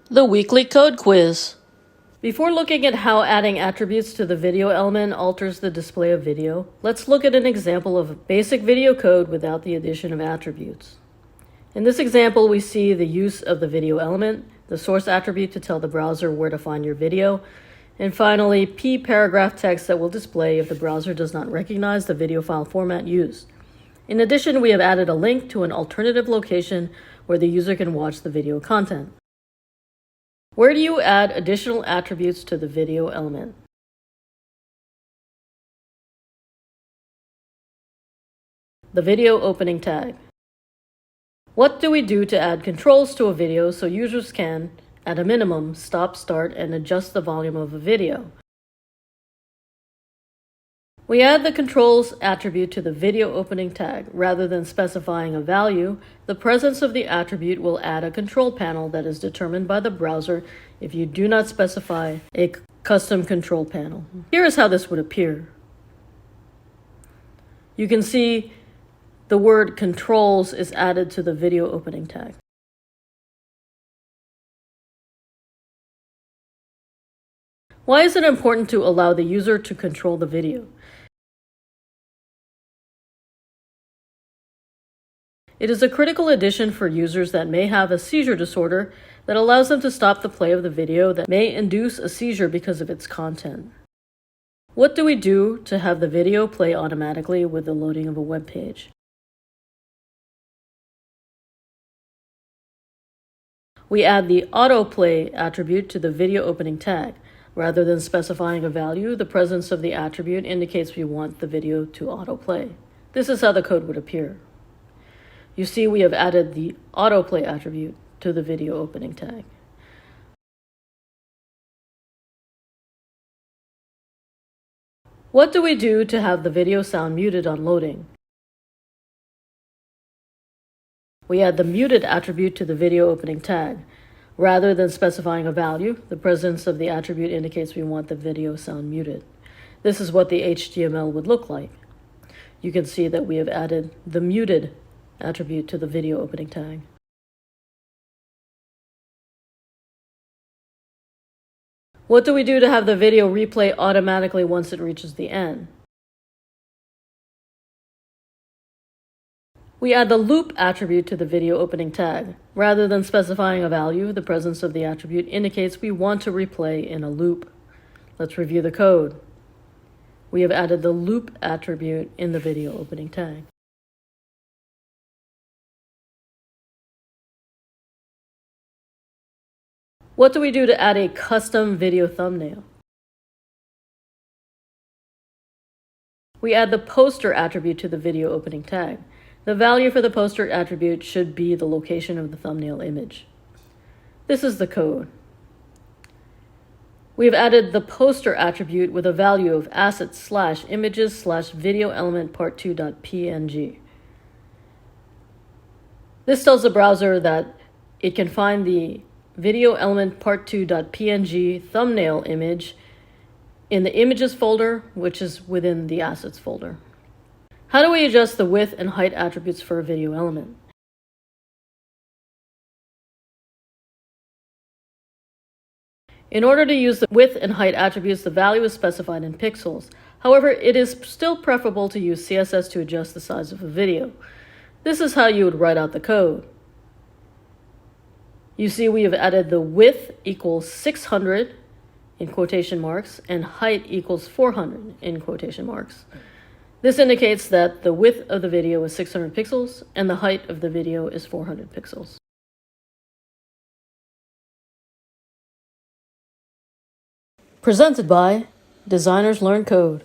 The weekly code quiz. Before looking at how adding attributes to the video element alters the display of video, let's look at an example of basic video code without the addition of attributes. In this example, we see the use of the video element, the source attribute to tell the browser where to find your video, and finally, p paragraph text that will display if the browser does not recognize the video file format used. In addition, we have added a link to an alternative location where the user can watch the video content. Where do you add additional attributes to the video element? The video opening tag. What do we do to add controls to a video so users can, at a minimum, stop, start, and adjust the volume of a video? We add the controls attribute to the video opening tag. Rather than specifying a value, the presence of the attribute will add a control panel that is determined by the browser if you do not specify a custom control panel. Here is how this would appear. You can see the word controls is added to the video opening tag. Why is it important to allow the user to control the video? It is a critical addition for users that may have a seizure disorder that allows them to stop the play of the video that may induce a seizure because of its content. What do we do to have the video play automatically with the loading of a web page? We add the autoplay attribute to the video opening tag. Rather than specifying a value, the presence of the attribute indicates we want the video to autoplay. This is how the code would appear. You see we have added the autoplay attribute to the video opening tag. What do we do to have the video sound muted on loading? We add the muted attribute to the video opening tag. Rather than specifying a value, the presence of the attribute indicates we want the video sound muted. This is what the HTML would look like. You can see that we have added the muted attribute to the video opening tag. What do we do to have the video replay automatically once it reaches the end? We add the loop attribute to the video opening tag. Rather than specifying a value, the presence of the attribute indicates we want to replay in a loop. Let's review the code. We have added the loop attribute in the video opening tag. What do we do to add a custom video thumbnail? We add the poster attribute to the video opening tag. The value for the poster attribute should be the location of the thumbnail image. This is the code. We have added the poster attribute with a value of assets/images/video element part2.png. This tells the browser that it can find the video element part2.png thumbnail image in the images folder, which is within the assets folder. How do we adjust the width and height attributes for a video element? In order to use the width and height attributes, the value is specified in pixels. However, it is still preferable to use CSS to adjust the size of a video. This is how you would write out the code. You see we have added the width equals 600 in quotation marks and height equals 400 in quotation marks. This indicates that the width of the video is 600 pixels and the height of the video is 400 pixels. Presented by Designers Learn Code.